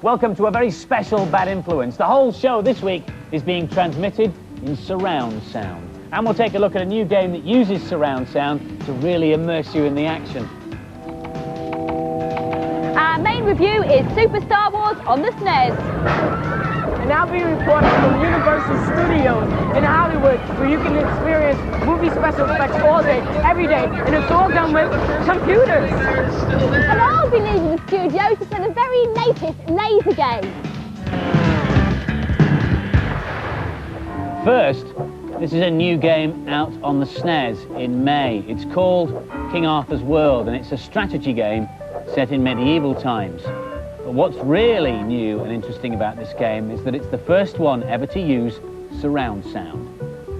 Welcome to a very special Bad Influence. The whole show this week is being transmitted in surround sound. And we'll take a look at a new game that uses surround sound to really immerse you in the action. Our main review is Super Star Wars on the SNES. And I'll be reporting from Universal Studios in Hollywood, where you can experience movie special effects all day, every day, and it's all done with computers. And I'll be leaving the studio to play the very latest laser game. First, this is a new game out on the SNES in May. It's called King Arthur's World, and it's a strategy game set in medieval times. But what's really new and interesting about this game is that it's the first one ever to use surround sound.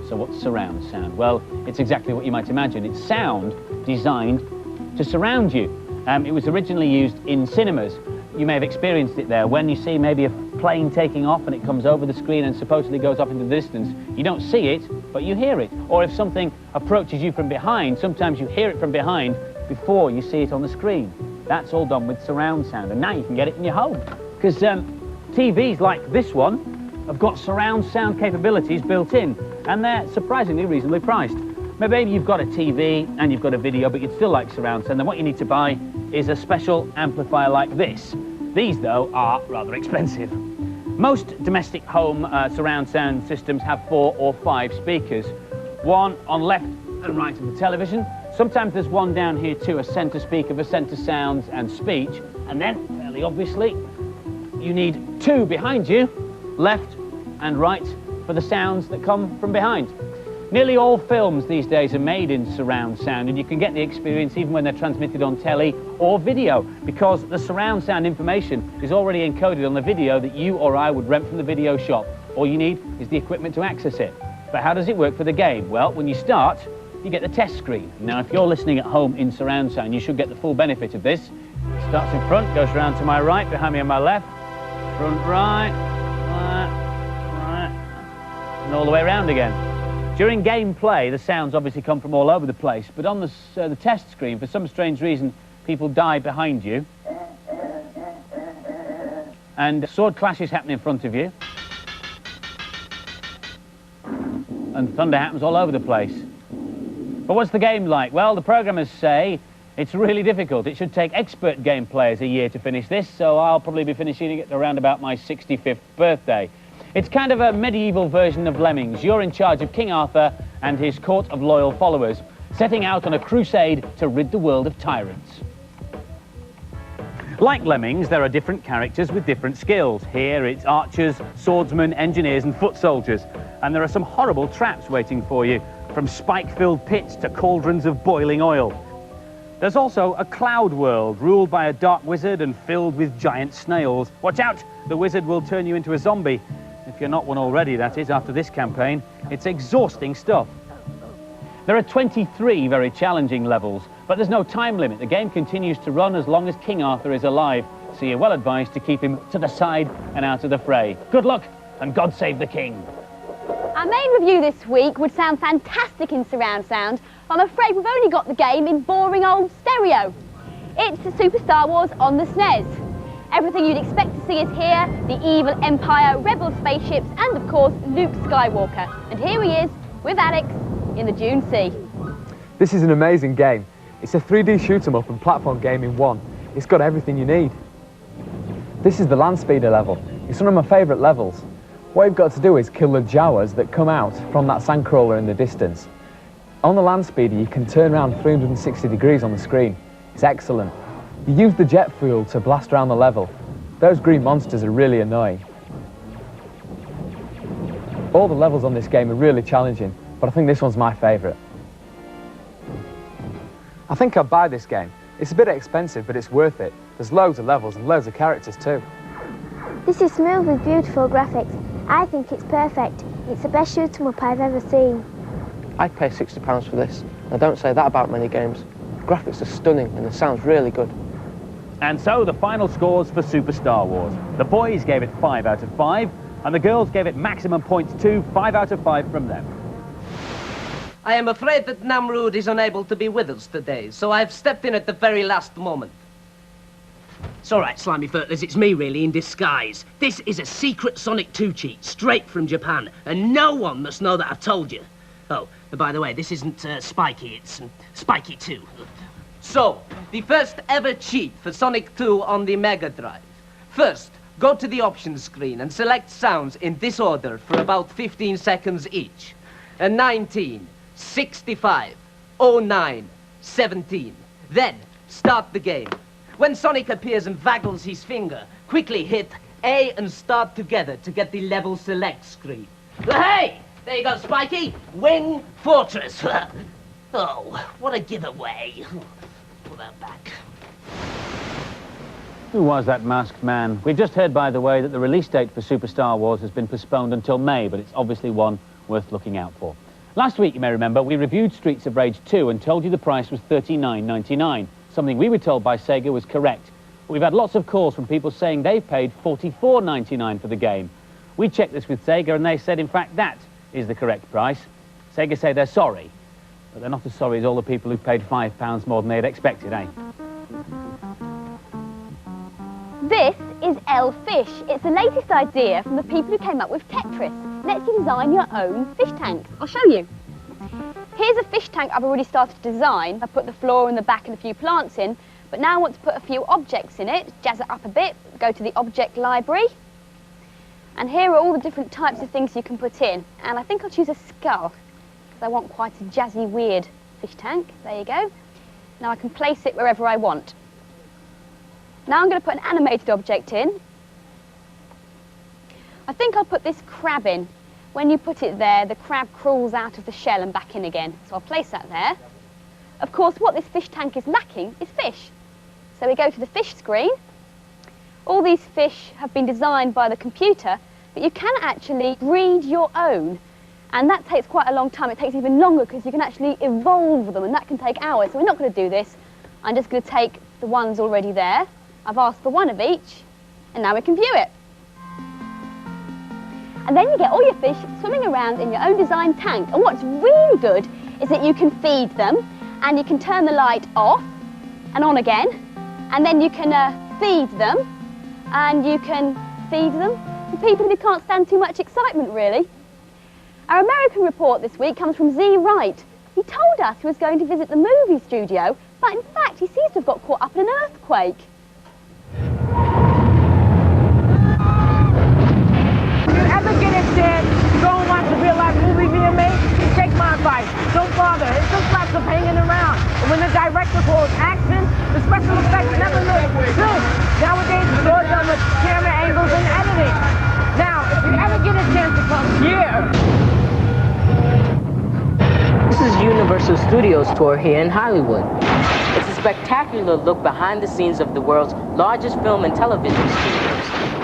So what's surround sound? Well, it's exactly what you might imagine. It's sound designed to surround you. It was originally used in cinemas. You may have experienced it there. When you see maybe a plane taking off and it comes over the screen and supposedly goes off into the distance, you don't see it, but you hear it. Or if something approaches you from behind, sometimes you hear it from behind before you see it on the screen. That's all done with surround sound, and now you can get it in your home. Because TVs like this one have got surround sound capabilities built in, and they're surprisingly reasonably priced. Maybe you've got a TV and you've got a video, but you'd still like surround sound, then what you need to buy is a special amplifier like this. These, though, are rather expensive. Most domestic home surround sound systems have 4 or 5 speakers, one on left and right of the television. Sometimes there's one down here too, a centre speaker for centre sounds and speech. And then, fairly obviously, you need 2 behind you, left and right, for the sounds that come from behind. Nearly all films these days are made in surround sound, and you can get the experience even when they're transmitted on telly or video, because the surround sound information is already encoded on the video that you or I would rent from the video shop. All you need is the equipment to access it. But how does it work for the game? Well, when you start, you get the test screen. Now, if you're listening at home in surround sound, you should get the full benefit of this. It starts in front, goes round to my right, behind me on my left, front right, and all the way around again. During gameplay, the sounds obviously come from all over the place, but on the test screen, for some strange reason, people die behind you, and sword clashes happen in front of you, and thunder happens all over the place. But what's the game like? Well, the programmers say it's really difficult. It should take expert game players a year to finish this, so I'll probably be finishing it around about my 65th birthday. It's kind of a medieval version of Lemmings. You're in charge of King Arthur and his court of loyal followers, setting out on a crusade to rid the world of tyrants. Like Lemmings, there are different characters with different skills. Here it's archers, swordsmen, engineers and foot soldiers. And there are some horrible traps waiting for you, from spike-filled pits to cauldrons of boiling oil. There's also a cloud world ruled by a dark wizard and filled with giant snails. Watch out, the wizard will turn you into a zombie. If you're not one already, that is, after this campaign. It's exhausting stuff. There are 23 very challenging levels, but there's no time limit. The game continues to run as long as King Arthur is alive, so you're well advised to keep him to the side and out of the fray. Good luck, and God save the king. Our main review this week would sound fantastic in surround sound, but I'm afraid we've only got the game in boring old stereo. It's Super Star Wars on the SNES. Everything you'd expect to see is here, the evil Empire, rebel spaceships, and of course, Luke Skywalker. And here he is, with Alex, in the Dune Sea. This is an amazing game. It's a 3D shoot-'em-up and platform game in one. It's got everything you need. This is the land speeder level. It's one of my favourite levels. What you've got to do is kill the Jawas that come out from that sandcrawler in the distance. On the land speeder, you can turn around 360 degrees on the screen. It's excellent. You use the jet fuel to blast around the level. Those green monsters are really annoying. All the levels on this game are really challenging, but I think this one's my favourite. I think I'd buy this game. It's a bit expensive, but it's worth it. There's loads of levels and loads of characters too. This is smooth with beautiful graphics. I think it's perfect. It's the best shoot-'em-up I've ever seen. I'd pay £60 for this. I don't say that about many games. The graphics are stunning and the sound's really good. And so the final scores for Super Star Wars. The boys gave it 5 out of 5, and the girls gave it maximum points too, 5 out of 5 from them. I am afraid that Namrud is unable to be with us today, so I've stepped in at the very last moment. It's all right, Slimy Furtlers, it's me, really, in disguise. This is a secret Sonic 2 cheat, straight from Japan, and no one must know that I've told you. Oh, by the way, this isn't Spiky, it's Spiky 2. So, the first ever cheat for Sonic 2 on the Mega Drive. First, go to the options screen and select sounds in this order for about 15 seconds each. 19, 65, 09, 17. Then, start the game. When Sonic appears and waggles his finger, quickly hit A and start together to get the level select screen. Hey! There you go, Spiky. Wing Fortress. Oh, what a giveaway. Put that back. Who was that masked man? We've just heard, by the way, that the release date for Super Star Wars has been postponed until May, but it's obviously one worth looking out for. Last week, you may remember, we reviewed Streets of Rage 2 and told you the price was $39.99. Something we were told by Sega was correct. But we've had lots of calls from people saying they've paid $44.99 for the game. We checked this with Sega and they said, in fact, that is the correct price. Sega say they're sorry, but they're not as sorry as all the people who paid £5 more than they had expected, eh? This is L-Fish. It's the latest idea from the people who came up with Tetris. Lets you design your own fish tank. I'll show you. Here's a fish tank I've already started to design. I put the floor in the back and a few plants in, but now I want to put a few objects in it, jazz it up a bit, go to the object library. And here are all the different types of things you can put in. And I think I'll choose a skull, because I want quite a jazzy, weird fish tank. There you go. Now I can place it wherever I want. Now I'm going to put an animated object in. I think I'll put this crab in. When you put it there, the crab crawls out of the shell and back in again. So I'll place that there. Of course, what this fish tank is lacking is fish. So we go to the fish screen. All these fish have been designed by the computer, but you can actually breed your own. And that takes quite a long time. It takes even longer because you can actually evolve them, and that can take hours. So we're not going to do this. I'm just going to take the ones already there. I've asked for one of each, and now we can view it. And then you get all your fish swimming around in your own design tank. And what's really good is that you can feed them, and you can turn the light off and on again, and then you can feed them, and you can feed them to people who can't stand too much excitement, really. Our American report this week comes from Z Wright. He told us he was going to visit the movie studio, but in fact he seems to have got caught up in an earthquake. If you ever get a chance to go and watch a real-life movie being made, take my advice. Don't bother. It's just lots of hanging around. And when the director calls action, the special effects never look good. Nowadays, it's all done with camera angles and editing. Now, if you ever get a chance to come here. This is Universal Studios tour here in Hollywood. It's a spectacular look behind the scenes of the world's largest film and television studios.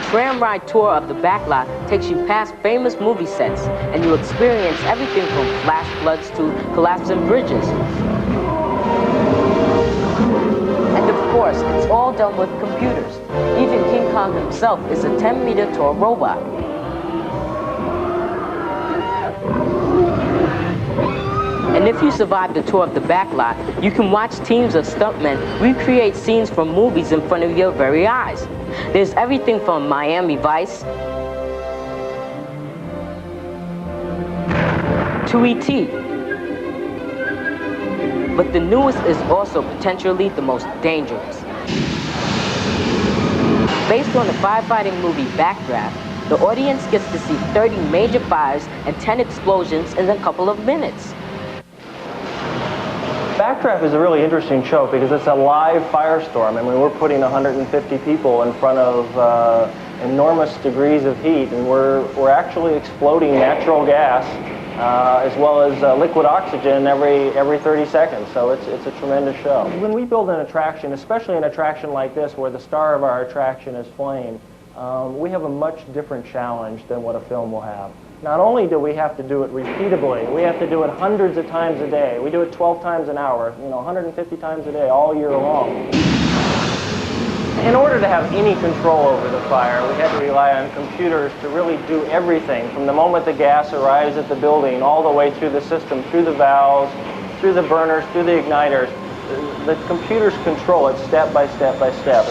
Tram ride tour of the backlot takes you past famous movie sets, and you'll experience everything from flash floods to collapsing bridges. And of course, it's all done with computers. Even King Kong himself is a 10-meter tall robot. And if you survive the tour of the backlot, you can watch teams of stuntmen recreate scenes from movies in front of your very eyes. There's everything from Miami Vice to E.T. But the newest is also potentially the most dangerous. Based on the firefighting movie Backdraft, the audience gets to see 30 major fires and 10 explosions in a couple of minutes. Backdraft is a really interesting show because it's a live firestorm. I mean, we're putting 150 people in front of enormous degrees of heat, and we're actually exploding natural gas as well as liquid oxygen every 30 seconds. So it's a tremendous show. When we build an attraction, especially an attraction like this where the star of our attraction is flame, we have a much different challenge than what a film will have. Not only do we have to do it repeatably, we have to do it hundreds of times a day. We do it 12 times an hour, 150 times a day, all year long. In order to have any control over the fire, we had to rely on computers to really do everything, from the moment the gas arrives at the building, all the way through the system, through the valves, through the burners, through the igniters. The computers control it step by step by step.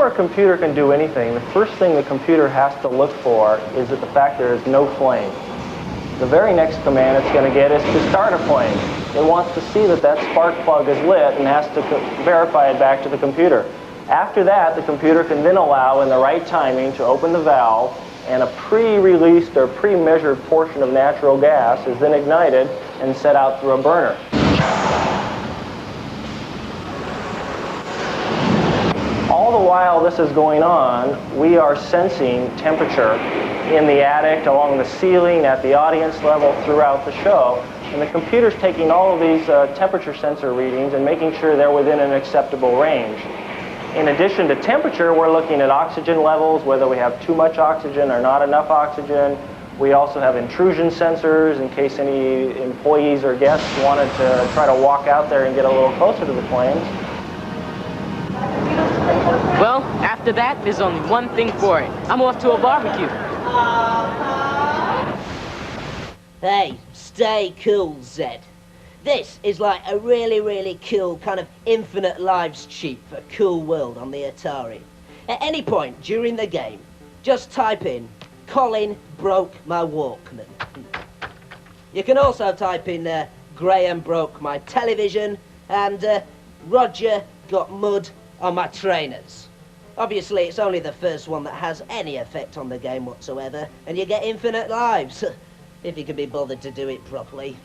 before a computer can do anything, the first thing the computer has to look for is that the fact there is no flame. The very next command it's going to get is to start a flame. It wants to see that that spark plug is lit and has to verify it back to the computer. After that, the computer can then allow, in the right timing, to open the valve, and a pre-released or pre-measured portion of natural gas is then ignited and set out through a burner. All the while this is going on, we are sensing temperature in the attic, along the ceiling, at the audience level, throughout the show. And the computer's taking all of these temperature sensor readings and making sure they're within an acceptable range. In addition to temperature, we're looking at oxygen levels, whether we have too much oxygen or not enough oxygen. We also have intrusion sensors in case any employees or guests wanted to try to walk out there and get a little closer to the flames. Well, after that, there's only one thing for it. I'm off to a barbecue. Hey, stay cool, Zed. This is like a really, really cool kind of infinite lives cheat for Cool World on the Atari. At any point during the game, just type in, Colin broke my Walkman. You can also type in, Graham broke my television, and Roger got mud on my trainers. Obviously, it's only the first one that has any effect on the game whatsoever, and you get infinite lives, if you can be bothered to do it properly.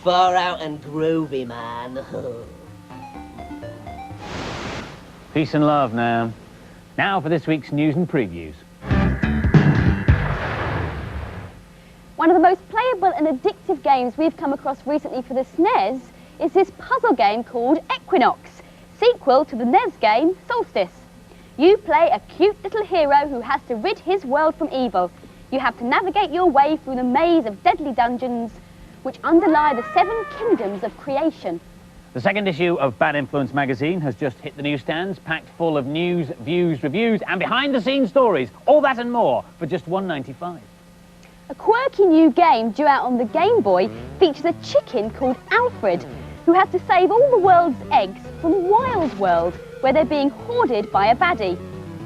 Far out and groovy, man. Peace and love now. Now for this week's news and previews. One of the most playable and addictive games we've come across recently for the SNES is this puzzle game called Equinox, sequel to the NES game Solstice. You play a cute little hero who has to rid his world from evil. You have to navigate your way through the maze of deadly dungeons which underlie the 7 kingdoms of creation. The second issue of Bad Influence magazine has just hit the newsstands, packed full of news, views, reviews, and behind-the-scenes stories. All that and more for just $1.95. A quirky new game due out on the Game Boy features a chicken called Alfred, who has to save all the world's eggs from Wild World, where they're being hoarded by a baddie.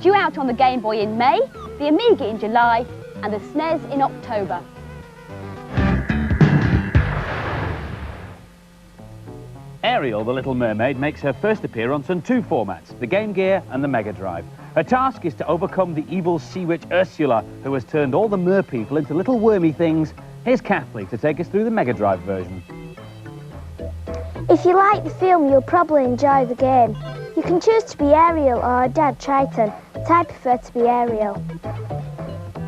Due out on the Game Boy in May, the Amiga in July, and the SNES in October. Ariel, the Little Mermaid, makes her first appearance on 2 formats, the Game Gear and the Mega Drive. Her task is to overcome the evil sea witch Ursula, who has turned all the mer people into little wormy things. Here's Kathleen to take us through the Mega Drive version. If you like the film, you'll probably enjoy the game. You can choose to be Ariel or her dad, Triton, but I prefer to be Ariel.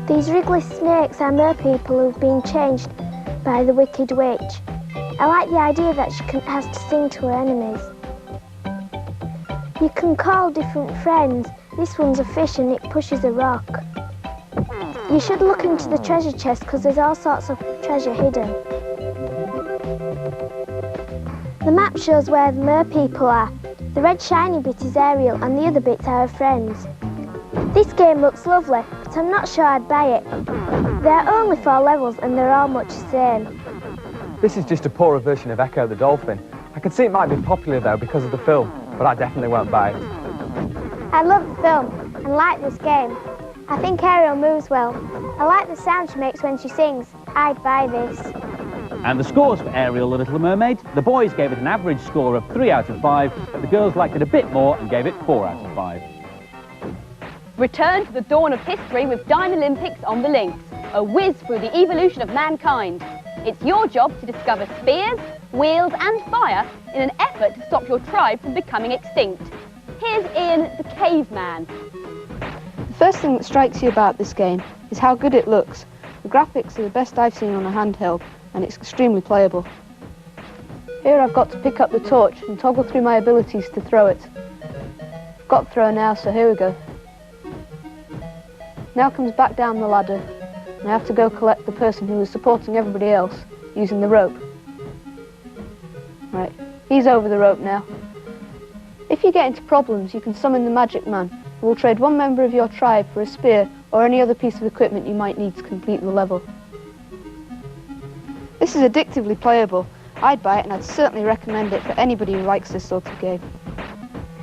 These wriggly snakes are mer people who've been changed by the Wicked Witch. I like the idea that she has to sing to her enemies. You can call different friends. This one's a fish and it pushes a rock. You should look into the treasure chest because there's all sorts of treasure hidden. The map shows where the mer people are. The red shiny bit is Ariel and the other bits are her friends. This game looks lovely, but I'm not sure I'd buy it. There are only 4 levels and they're all much the same. This is just a poorer version of Echo the Dolphin. I can see it might be popular though because of the film, but I definitely won't buy it. I love the film and like this game. I think Ariel moves well. I like the sound she makes when she sings. I'd buy this. And the scores for Ariel, the Little Mermaid, the boys gave it an average score of 3 out of 5, but the girls liked it a bit more and gave it 4 out of 5. Return to the dawn of history with Dynolympics on the Lynx, a whiz through the evolution of mankind. It's your job to discover spears, wheels and fire in an effort to stop your tribe from becoming extinct. Here's Ian the Caveman. The first thing that strikes you about this game is how good it looks. The graphics are the best I've seen on a handheld and it's extremely playable. Here I've got to pick up the torch and toggle through my abilities to throw it. I've got to throw now, so here we go. Now comes back down the ladder. And I have to go collect the person who is supporting everybody else using the rope. Right, he's over the rope now. If you get into problems, you can summon the Magic Man, who will trade 1 member of your tribe for a spear or any other piece of equipment you might need to complete the level. This is addictively playable. I'd buy it and I'd certainly recommend it for anybody who likes this sort of game.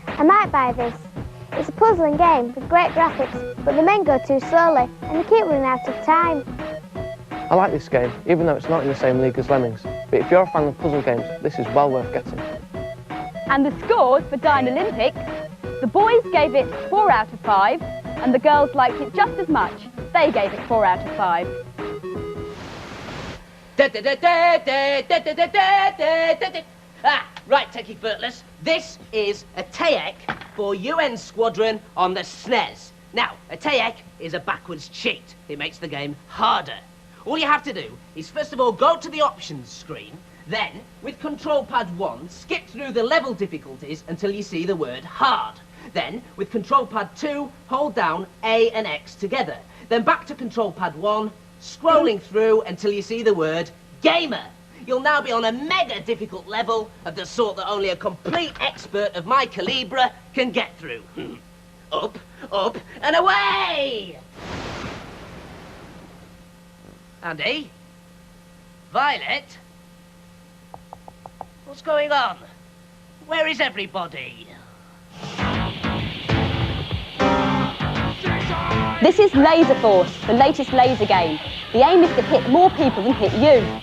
I might buy this. It's a puzzling game with great graphics, but the men go too slowly and they keep running out of time. I like this game, even though it's not in the same league as Lemmings. But if you're a fan of puzzle games, this is well worth getting. And the scores for Dine Olympics, the boys gave it 4 out of 5, and the girls liked it just as much. They gave it 4 out of 5. Right, Techie Furtless, this is a TAEC for UN Squadron on the SNES. Now, a TAEC is a backwards cheat. It makes the game harder. All you have to do is first of all go to the options screen, then, with control pad 1, skip through the level difficulties until you see the word hard. Then, with control pad 2, hold down A and X together. Then back to control pad 1, scrolling through until you see the word gamer. You'll now be on a mega difficult level of the sort that only a complete expert of my calibre can get through. Up, up, and away! Andy? Violet? What's going on? Where is everybody? This is Laser Force, the latest laser game. The aim is to hit more people than hit you.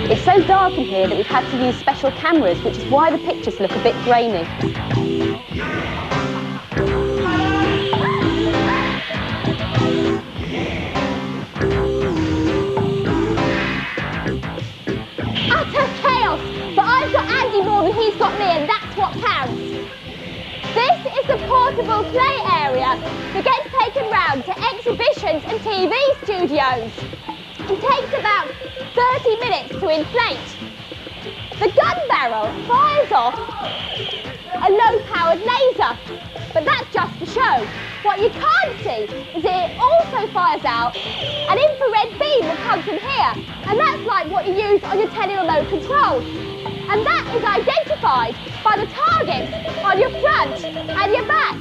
It's so dark in here that we've had to use special cameras, which is why the pictures look a bit grainy. Utter chaos! But I've got Andy more than he's got me, and that's what counts. This is the portable play area that gets taken round to exhibitions and TV studios. It takes about 30 minutes to inflate. The gun barrel fires off a low-powered laser, but that's just the show. What you can't see is that it also fires out an infrared beam that comes from here, and that's like what you use on your tele-remote control. And that is identified by the targets on your front and your back.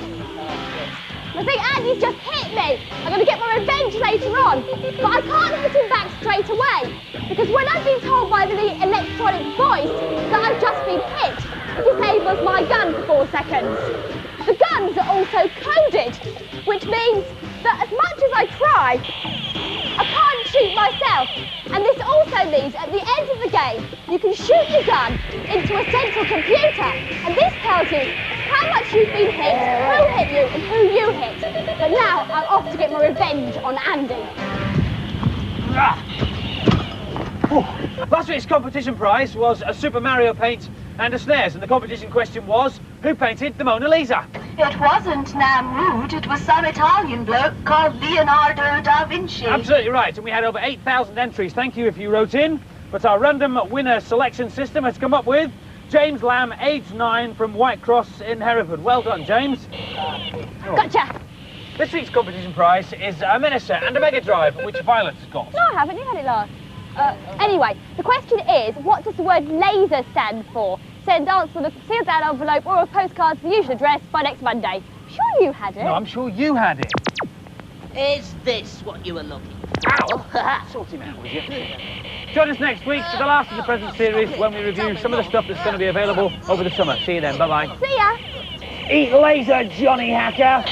I think Andy's just hit me. I'm going to get my revenge later on. But I can't hit him back straight away, because when I've been told by the electronic voice that I've just been hit, it disables my gun for 4 seconds. The guns are also coded, which means that as much as I try, I can't shoot myself. And this also means at the end of the game, you can shoot your gun into a central computer, and this tells you how much you've been hit, who hit you, and who you hit. But now I'm off to get my revenge on Andy. Last week's competition prize was a Super Mario paint and a SNES, and the competition question was, who painted the Mona Lisa? It wasn't Namrud, it was some Italian bloke called Leonardo da Vinci. Absolutely right, and we had over 8,000 entries. Thank you if you wrote in. But our random winner selection system has come up with James Lamb, age 9, from Whitecross in Hereford. Well done, James. Gotcha. This week's competition prize is a Minister and a Mega Drive, which Violet's got. No, I haven't. You had it last. Anyway, the question is, what does the word laser stand for? Send answer with a sealed down envelope or a postcard to the usual address by next Monday. Sure you had it. No, I'm sure you had it. Is this what you were looking for? Ow! Sort him out, would you? Join us next week for the last of the present series when we review some of the stuff that's going to be available over the summer. See you then. Bye-bye. See ya. Eat laser, Johnny Hacker.